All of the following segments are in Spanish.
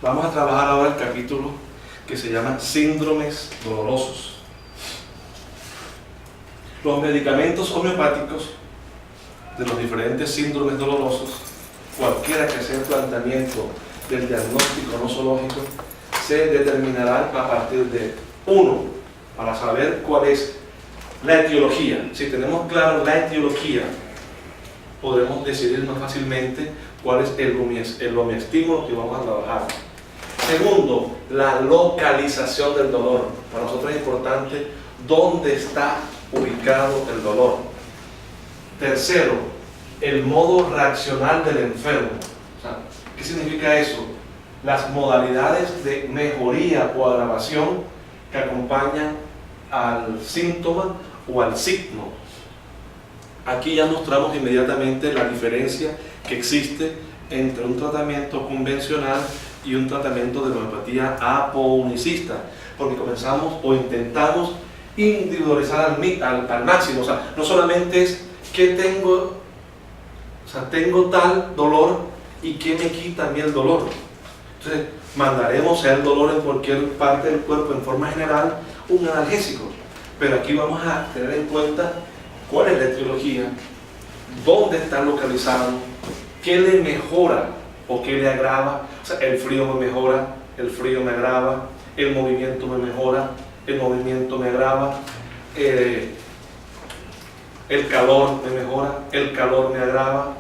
Vamos a trabajar ahora el capítulo que se llama síndromes dolorosos. Los medicamentos homeopáticos de los diferentes síndromes dolorosos, cualquiera que sea el planteamiento del diagnóstico nosológico, se determinará a partir de uno, para saber cuál es la etiología. Si tenemos claro la etiología, podremos decidir más fácilmente cuál es el homeoestímulo que vamos a trabajar. Segundo, la localización del dolor. Para nosotros es importante dónde está ubicado el dolor. Tercero, el modo reaccional del enfermo. O sea, ¿qué significa eso? Las modalidades de mejoría o agravación que acompañan al síntoma o al signo. Aquí ya mostramos inmediatamente la diferencia que existe entre un tratamiento convencional y un tratamiento de homeopatía apounicista, porque comenzamos o intentamos individualizar al máximo. O sea, no solamente es que tengo, tengo tal dolor y que me quita a mí el dolor. Entonces, mandaremos el dolor en cualquier parte del cuerpo en forma general un analgésico, pero aquí vamos a tener en cuenta cuál es la etiología, dónde está localizado, qué le mejora o qué le agrava. O sea, el frío me mejora, el frío me agrava, el movimiento me mejora, el movimiento me agrava, el calor me mejora, el calor me agrava,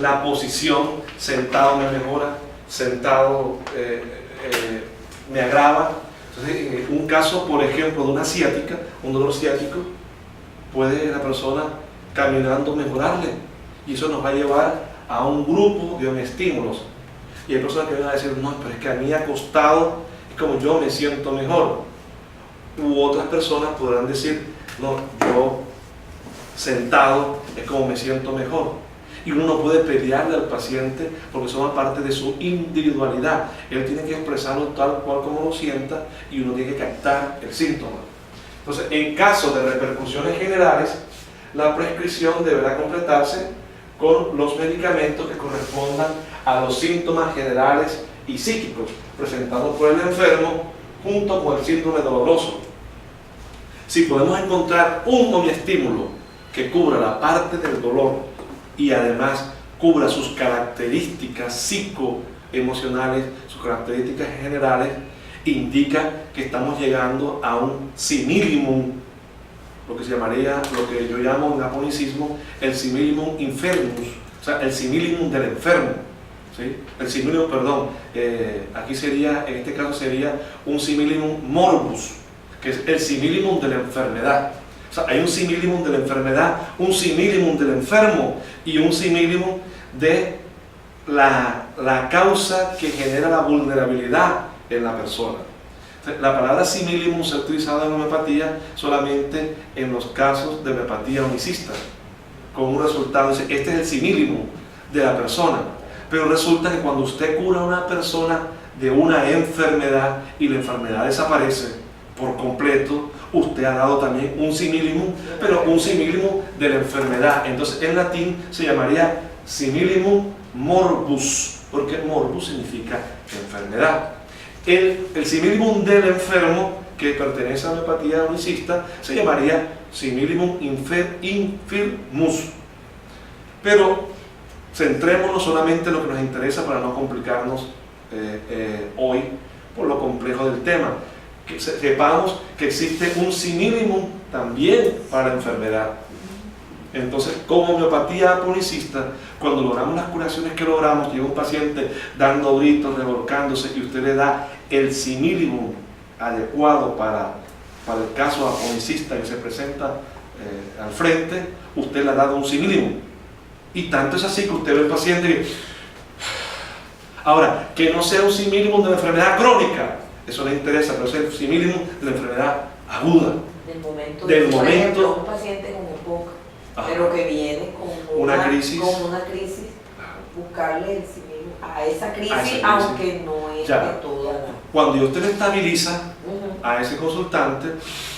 la posición, sentado me mejora, sentado me agrava. Entonces, en un caso, por ejemplo, de una ciática, un dolor ciático, puede la persona caminando mejorarle, y eso nos va a llevar a un grupo de homeoestímulos. Y hay personas que van a decir, no, pero es que a mí acostado es como yo me siento mejor. U otras personas podrán decir, no, yo sentado es como me siento mejor. Y uno no puede pelearle al paciente porque son parte de su individualidad. Él tiene que expresarlo tal cual como lo sienta y uno tiene que captar el síntoma. Entonces, en caso de repercusiones generales, la prescripción deberá completarse con los medicamentos que correspondan a los síntomas generales y psíquicos presentados por el enfermo junto con el síndrome doloroso. Si podemos encontrar un homeoestímulo que cubra la parte del dolor y además cubra sus características psicoemocionales, sus características generales, indica que estamos llegando a un similimum, lo que se llamaría, lo que yo llamo en aponicismo, el similimum infirmus, o sea, el similimum del enfermo. ¿Sí? El similimum, perdón, aquí sería, en este caso sería un similimum morbus, que es el similimum de la enfermedad. O sea, hay un similimum de la enfermedad, un similimum del enfermo y un similimum de la causa que genera la vulnerabilidad en la persona. La palabra similimum se ha utilizado en homeopatía solamente en los casos de homeopatía unicista, con un resultado, dice, este es el similimum de la persona. Pero resulta que cuando usted cura a una persona de una enfermedad y la enfermedad desaparece por completo, usted ha dado también un similimum, pero un similimum de la enfermedad. Entonces en latín se llamaría similimum morbus, porque morbus significa enfermedad. El similimum del enfermo, que pertenece a la homeopatía unicista, se llamaría similimum infirmus. Pero centrémonos solamente en lo que nos interesa para no complicarnos hoy por lo complejo del tema. Que sepamos que existe un similimum también para la enfermedad. Entonces, como homeopatía aponicista, cuando logramos las curaciones que logramos, llega un paciente dando gritos, revolcándose, y usted le da el similimum adecuado para el caso aponicista que se presenta al frente, usted le ha dado un similimum. Y tanto es así que usted ve al paciente que... Ahora, que no sea un similimum de la enfermedad crónica, eso le interesa, pero es el similimum de la enfermedad aguda. Del momento. Un paciente con EPOC, pero que viene con una crisis, buscarle el similimum a esa crisis, aunque no es de toda la... Cuando usted le estabiliza a ese consultante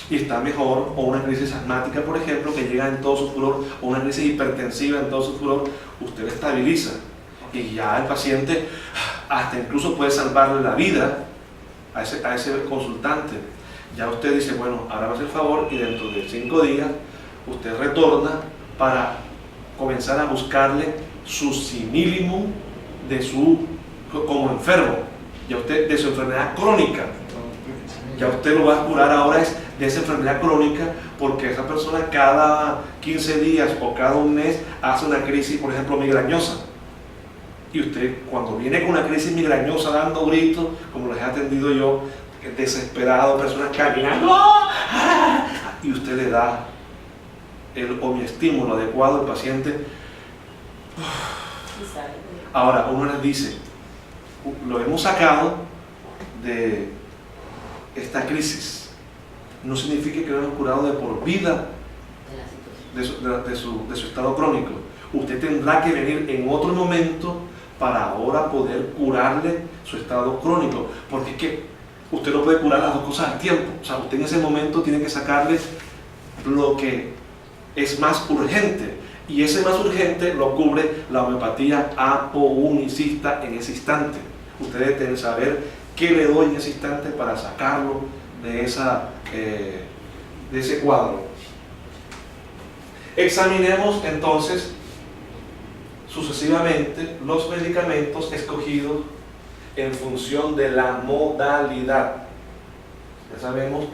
y está mejor, o una crisis asmática, por ejemplo, que llega en todo su furor, o una crisis hipertensiva en todo su furor, usted le estabiliza y ya el paciente hasta incluso puede salvarle la vida a ese consultante. Ya usted dice, bueno, ahora me hace el favor y dentro de 5 días usted retorna para comenzar a buscarle su simillimum como enfermo, ya usted de su enfermedad crónica. Ya usted lo va a curar ahora es de esa enfermedad crónica, porque esa persona cada 15 días o cada un mes hace una crisis, por ejemplo, migrañosa. Y usted, cuando viene con una crisis migrañosa dando gritos, como los he atendido yo, desesperado, personas caminando, y usted le da el homeoestímulo adecuado al paciente. Ahora uno les dice, lo hemos sacado de esta crisis, no significa que lo hemos curado de por vida de su estado crónico. Usted tendrá que venir en otro momento para ahora poder curarle su estado crónico, porque es que usted no puede curar las dos cosas al tiempo. O sea, usted en ese momento tiene que sacarle lo que es más urgente, y ese más urgente lo cubre la homeopatía apounicista en ese instante. Ustedes deben saber qué le doy en ese instante para sacarlo de ese cuadro. Examinemos entonces sucesivamente los medicamentos escogidos en función de la modalidad. Ya sabemos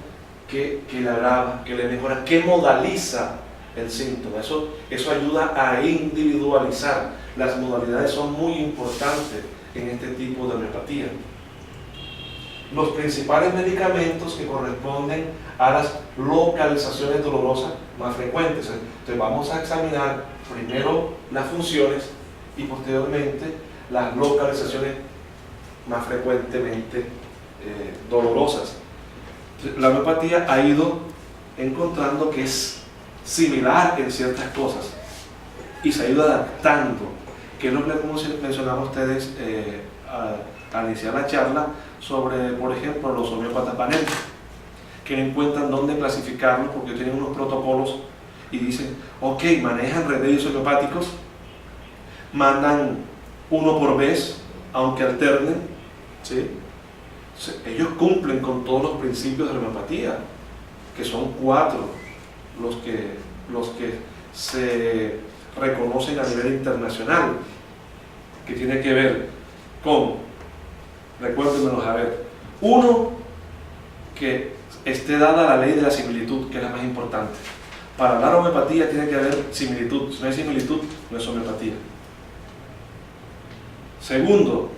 que le agrava, que le mejora, que modaliza el síntoma. Eso ayuda a individualizar. Las modalidades son muy importantes en este tipo de homeopatía. Los principales medicamentos que corresponden a las localizaciones dolorosas más frecuentes. Entonces vamos a examinar primero las funciones y posteriormente las localizaciones más frecuentemente dolorosas. La homeopatía ha ido encontrando que es similar en ciertas cosas y se ha ido adaptando, que es lo que mencionamos ustedes al iniciar la charla sobre, por ejemplo, los homeópatas panel, que no encuentran dónde clasificarlos porque tienen unos protocolos y dicen, ok, manejan remedios homeopáticos, mandan uno por vez, aunque alternen, ¿sí? Ellos cumplen con todos los principios de la homeopatía, que son 4 los que se reconocen a nivel internacional, que tiene que ver con, recuérdenmelos a ver, 1, que esté dada la ley de la similitud, que es la más importante. Para hablar homeopatía tiene que haber similitud. Si no hay similitud, no es homeopatía. Segundo,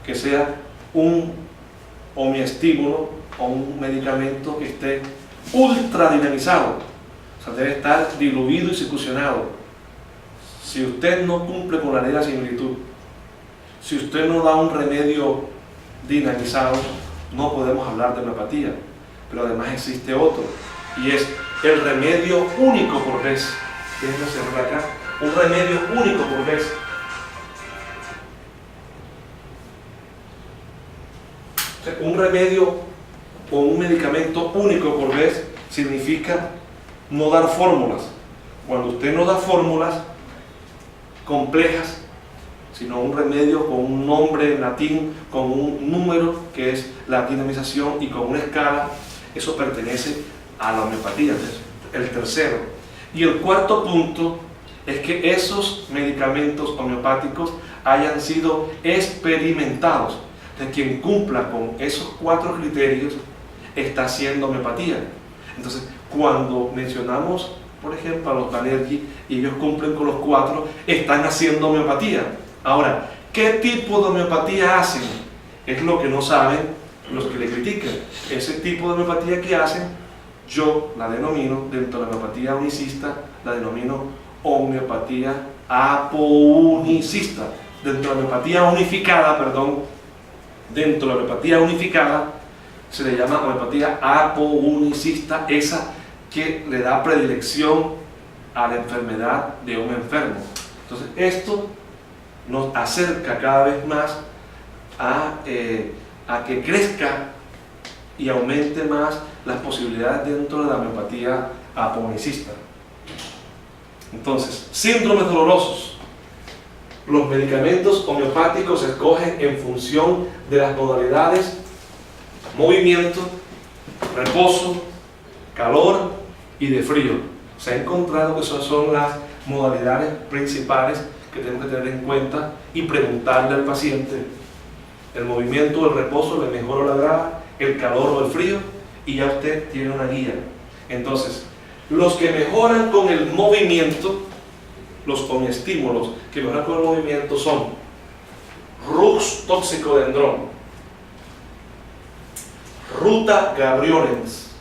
que sea un homeoestímulo o un medicamento que esté ultra dinamizado, o sea, debe estar diluido y circuncionado. Si usted no cumple con la ley de la similitud, si usted no da un remedio dinamizado, no podemos hablar de homeopatía. Pero además existe otro, y es el remedio único por vez. Déjenme cerrar acá. Un remedio único por vez. O sea, un remedio o un medicamento único por vez significa no dar fórmulas. Cuando usted no da fórmulas complejas, sino un remedio con un nombre en latín, con un número que es la dinamización y con una escala, eso pertenece a la homeopatía. Entonces, el tercero. Y el cuarto punto es que esos medicamentos homeopáticos hayan sido experimentados. Entonces, quien cumpla con esos 4 criterios está haciendo homeopatía. Entonces, cuando mencionamos, por ejemplo, a los Banerjee y ellos cumplen con los 4, están haciendo homeopatía. Ahora, ¿qué tipo de homeopatía hacen? Es lo que no saben los que le critican. Ese tipo de homeopatía que hacen, yo la denomino, dentro de la homeopatía unicista, la denomino homeopatía apounicista. Dentro de la homeopatía unificada, dentro de la homeopatía unificada se le llama homeopatía apounicista, esa que le da predilección a la enfermedad de un enfermo. Entonces esto nos acerca cada vez más a que crezca y aumente más las posibilidades dentro de la homeopatía apounicista. Entonces, síndromes dolorosos. Los medicamentos homeopáticos se escogen en función de las modalidades movimiento, reposo, calor y de frío. Se ha encontrado que esas son las modalidades principales que tenemos que tener en cuenta y preguntarle al paciente: el movimiento o el reposo le mejora o le agrava, el calor o el frío, y ya usted tiene una guía. Entonces, los que mejoran con el movimiento, los con estímulos que mejoran con el movimiento son Rux toxicodendron, Ruta gabrionens,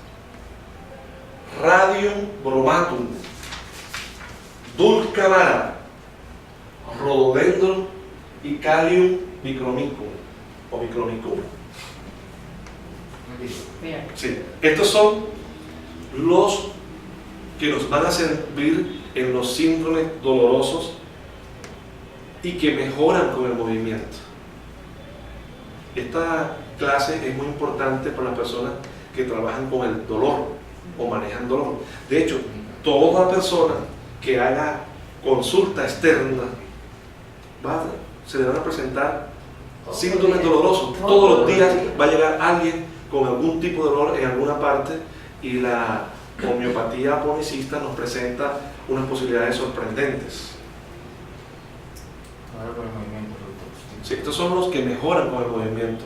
Radium bromatum, Dulcamara, Rhododendron y Callium micromicum o micromicum. Sí, estos son los que nos van a servir en los síndromes dolorosos y que mejoran con el movimiento. Esta clase es muy importante para las personas que trabajan con el dolor o manejan dolor. De hecho, toda persona que haga consulta externa se le van a presentar síntomas dolorosos. Todos los días va a llegar alguien con algún tipo de dolor en alguna parte, y la homeopatía aponicista nos presenta unas posibilidades sorprendentes. Sí, estos son los que mejoran con el movimiento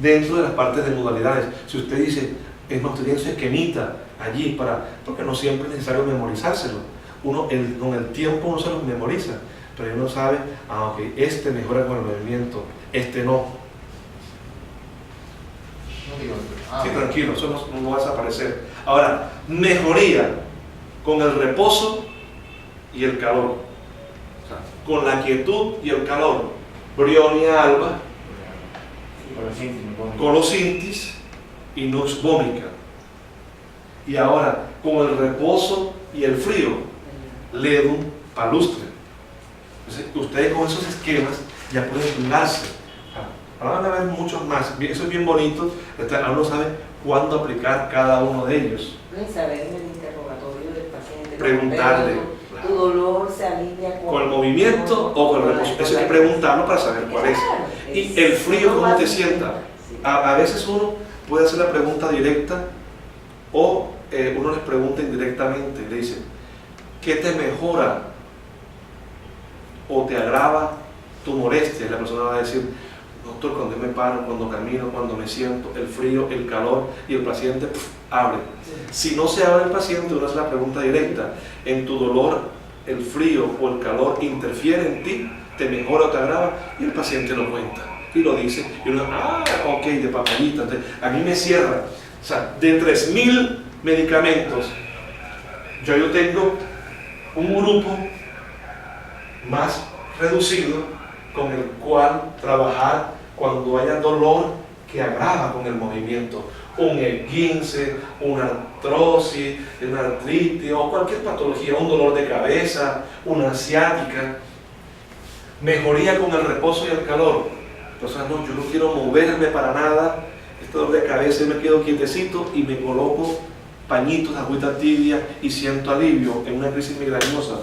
dentro de las partes de modalidades. Si usted dice, es más, usted tiene su esquemita allí, porque no siempre es necesario memorizárselo. Con el tiempo uno se los memoriza, pero uno sabe, ok, este mejora con el movimiento, este no. Sí, tranquilo, eso no va a desaparecer. Ahora, mejoría con el reposo y el calor. O sea, con la quietud y el calor. Brionia alba, Colosintis y Nux vomica. Y ahora, con el reposo y el frío, Ledum palustre. Entonces, ustedes con esos esquemas ya pueden darse. Ahora van a ver muchos más. Eso es bien bonito. Uno sabe cuándo aplicar cada uno de ellos. Y saber en el interrogatorio del paciente. Preguntarle. ¿Tu dolor se alivia con el movimiento o con el reposo? Eso hay que preguntarlo para saber cuál es. Y el frío, ¿cómo te sienta? A veces uno puede hacer la pregunta directa, o uno les pregunta indirectamente. Le dice: ¿qué te mejora o te agrava tu molestia? Y la persona va a decir: doctor, cuando me paro, cuando camino, cuando me siento, el frío, el calor, y el paciente abre. Si no se abre el paciente, uno hace la pregunta directa: ¿en tu dolor el frío o el calor interfiere en ti? ¿Te mejora o te agrava? Y el paciente lo cuenta y lo dice, y uno, ok, de papayita. Entonces, a mí me cierra. O sea, de 3.000 medicamentos, yo tengo un grupo más reducido con el cual trabajar cuando haya dolor que agrava con el movimiento. Un esguince, una artrosis, una artritis o cualquier patología, un dolor de cabeza, una ciática. Mejoría con el reposo y el calor. Entonces, no, yo no quiero moverme para nada, este dolor de cabeza, y me quedo quietecito y me coloco pañitos de agüita tibia y siento alivio en una crisis migrañosa.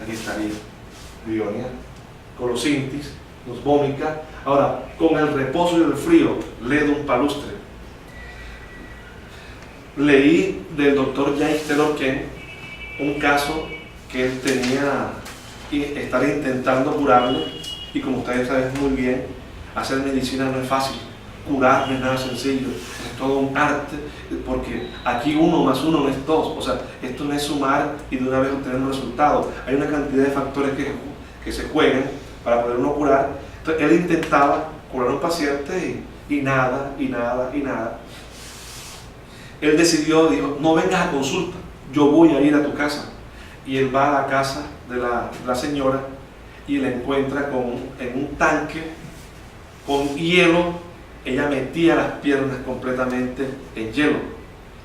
Aquí estaría Brionia, Colosintis, Nux vomica. Ahora, con el reposo y el frío, Ledum palustre. Leí del doctor James Taylor Ken un caso que él tenía que estar intentando curarle, y como ustedes saben muy bien, hacer medicina no es fácil, curar no es nada sencillo, es todo un arte, porque aquí 1 más 1 no es 2, o sea, esto no es sumar y de una vez obtener un resultado. Hay una cantidad de factores que se juegan para poder uno curar. Entonces, él intentaba curar a un paciente y nada. Él decidió, dijo: no vengas a consulta, yo voy a ir a tu casa. Y él va a la casa de la señora y la encuentra en un tanque con hielo. Ella metía las piernas completamente en hielo,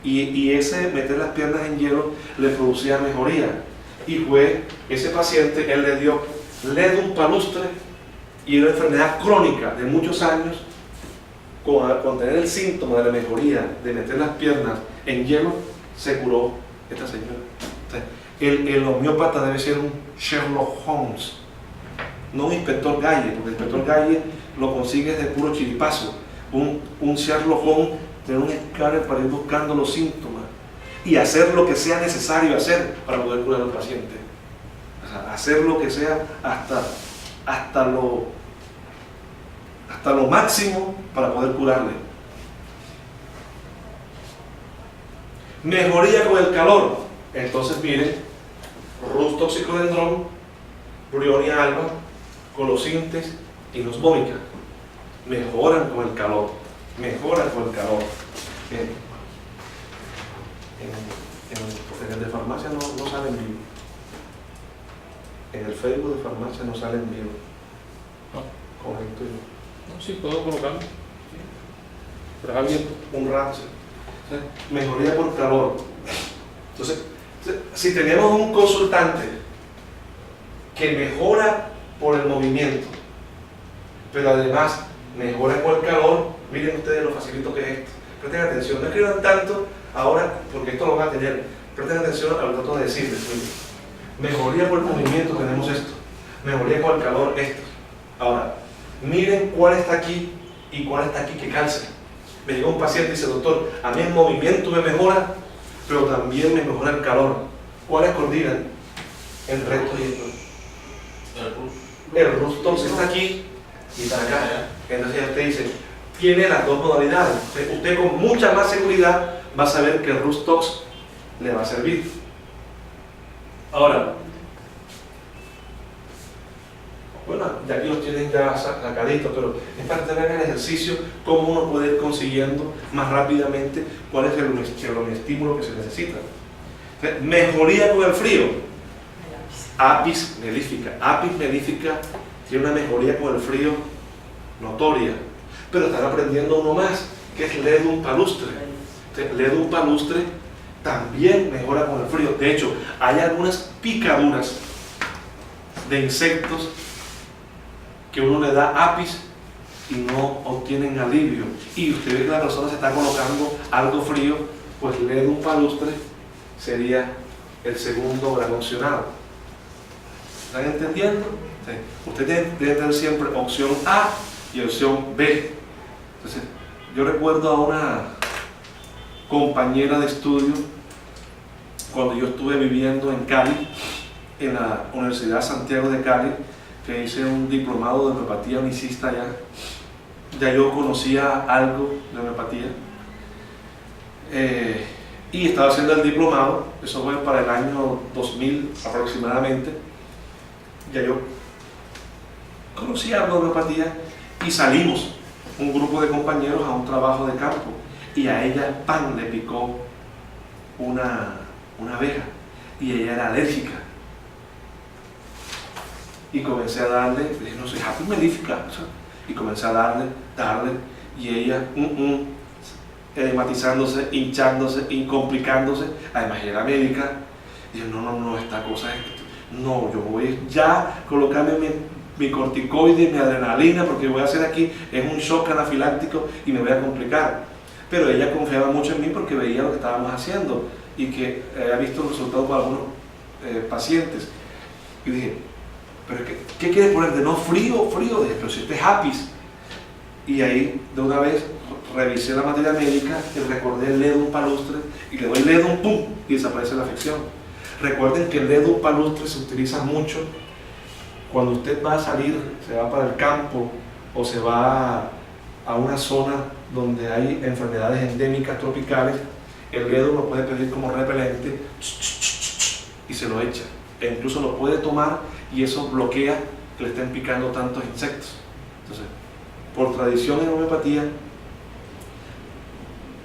y ese meter las piernas en hielo le producía mejoría. Y fue ese paciente, él le dio Ledum palustre, y era una enfermedad crónica de muchos años. Con tener el síntoma de la mejoría de meter las piernas en hielo, se curó esta señora. Entonces, el homeópata debe ser un Sherlock Holmes no un inspector Galle, porque el inspector Galle lo consigues de puro chiripazo. Un Sherlock Holmes, tener un escáner para ir buscando los síntomas y hacer lo que sea necesario hacer para poder curar al paciente. O sea, hacer lo que sea hasta lo máximo para poder curarle. Mejoría con el calor. Entonces miren, Rhus toxicodendron, Bryonia alba, Colosintes y Nosvomica mejoran con el calor. Mejoran con el calor. Bien. En el de farmacia no sale en vivo. En el Facebook de farmacia no sale en vivo. Correcto. No, sí, puedo colocarlo. Pero es abierto. Un rato. Mejoría por calor. Entonces, si tenemos un consultante que mejora por el movimiento, pero además mejora con el calor, miren ustedes lo facilito que es esto. Presten atención, no escriban tanto ahora porque esto lo van a tener. Presten atención a lo que trato de decirles. Mejoría por el movimiento, tenemos esto. Mejoría con el calor, esto. Ahora, miren cuál está aquí y cuál está aquí que calce. Me llegó un paciente y dice, doctor, a mí el movimiento me mejora, pero también me mejora el calor. ¿Cuáles coordinan? El recto y el Rhus tox está aquí y está acá. Entonces ya usted dice, tiene las dos modalidades. Usted con mucha más seguridad va a saber que el Rhus tox le va a servir. Ahora, bueno, ya aquí los tienen ya sacaditos, pero es para que vean el ejercicio, cómo uno puede ir consiguiendo más rápidamente cuál es el estímulo que se necesita. Entonces, mejoría con el frío. Apis mellifica. Apis mellifica tiene una mejoría con el frío notoria, pero están aprendiendo uno más, que es Ledum palustre. Entonces, Ledum palustre también mejora con el frío. De hecho, hay algunas picaduras de insectos que uno le da apis y no obtienen alivio, y usted ve que la persona se está colocando algo frío, pues Ledum palustre sería el segundo gran opcionado. ¿Están entendiendo? Sí. Usted debe tener siempre opción A y opción B. Entonces, yo recuerdo a una compañera de estudio cuando yo estuve viviendo en Cali, en la Universidad Santiago de Cali, que hice un diplomado de homeopatía unicista allá. Ya yo conocía algo de homeopatía y estaba haciendo el diplomado. Eso fue para el año 2000 aproximadamente. Ya yo conocía algo de homeopatía y salimos un grupo de compañeros a un trabajo de campo, y a ella ¡pam!, le picó una abeja y ella era alérgica. Y comencé a darle, dije, no soy Apis mellifica, y comencé a darle, y ella edematizándose, hinchándose, incomplicándose. Además ella era médica. Dije, no, esta cosa es, no, yo voy ya a colocarme mi corticoide, mi adrenalina, porque voy a hacer aquí es un shock anafiláctico y me voy a complicar. Pero ella confiaba mucho en mí porque veía lo que estábamos haciendo y que había visto los resultados para algunos pacientes. Y dije, ¿pero qué quieres ponerte? No, frío. Dije, pero si este es Apis. Y ahí de una vez revisé la materia médica y recordé el Ledum palustre y le doy Ledum, ¡pum!, y desaparece la afección. Recuerden que el Ledum palustre se utiliza mucho cuando usted va a salir, se va para el campo o se va a una zona donde hay enfermedades endémicas tropicales. El Ledum lo puede pedir como repelente y se lo echa. E incluso lo puede tomar y eso bloquea que le estén picando tantos insectos. Entonces, por tradición en homeopatía,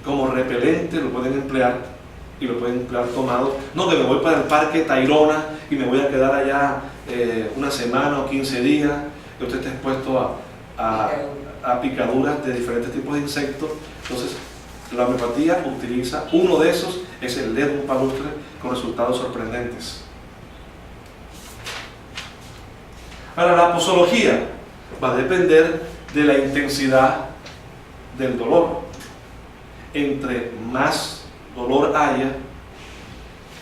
como repelente lo pueden emplear, y lo pueden emplear tomado. No que me voy para el parque Tayrona y me voy a quedar allá una semana o 15 días, que usted está expuesto a picaduras de diferentes tipos de insectos. Entonces, la homeopatía utiliza uno de esos, es el Ledum palustre, con resultados sorprendentes. Ahora, la posología va a depender de la intensidad del dolor. Entre más dolor haya,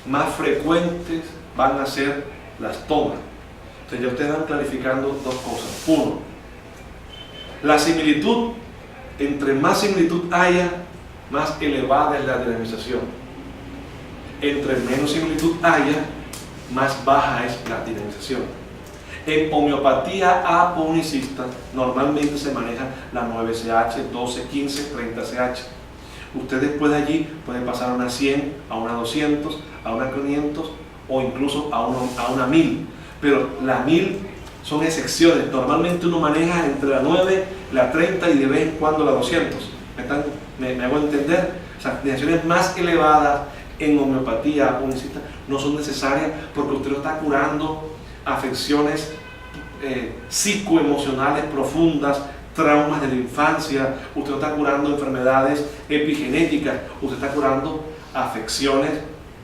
más frecuentes van a ser las tomas. Entonces ya ustedes van clarificando dos cosas. Uno, la similitud, entre más similitud haya, más elevada es la dinamización. Entre menos similitud haya, más baja es la dinamización. En homeopatía aponicista normalmente se maneja la 9CH, 12, 15, 30CH. Usted después de allí puede pasar a una 100, a una 200, a una 500 o incluso a una 1000. Pero la 1000 son excepciones. Normalmente uno maneja entre la 9, la 30 y de vez en cuando la 200. ¿Me hago entender? O sea, dinamizaciones más elevadas en homeopatía aponicista no son necesarias porque usted lo está curando afecciones psicoemocionales profundas, traumas de la infancia, usted no está curando enfermedades epigenéticas, usted está curando afecciones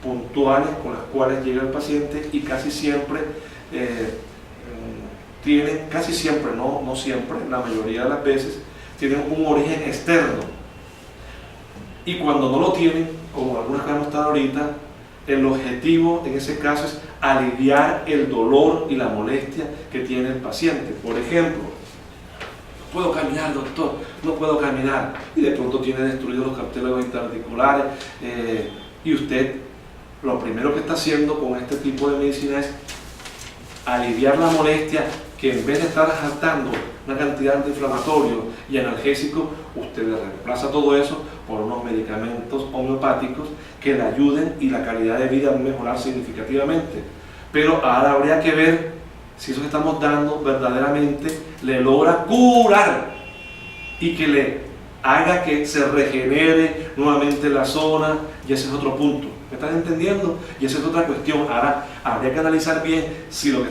puntuales con las cuales llega el paciente y casi siempre tienen, casi siempre, no siempre, la mayoría de las veces, tienen un origen externo. Y cuando no lo tienen, como algunas que hemos estado ahorita, el objetivo en ese caso es aliviar el dolor y la molestia que tiene el paciente. Por ejemplo, no puedo caminar, doctor, no puedo caminar, y de pronto tiene destruidos los cartílagos interarticulares, y usted lo primero que está haciendo con este tipo de medicina es aliviar la molestia, que en vez de estar saltando una cantidad de antiinflamatorios y analgésicos, usted le reemplaza todo eso por unos medicamentos homeopáticos que le ayuden y la calidad de vida a mejorar significativamente. Pero ahora habría que ver si eso que estamos dando verdaderamente le logra curar y que le haga que se regenere nuevamente la zona, y ese es otro punto. ¿Me están entendiendo? Y esa es otra cuestión. Ahora habría que analizar bien si lo que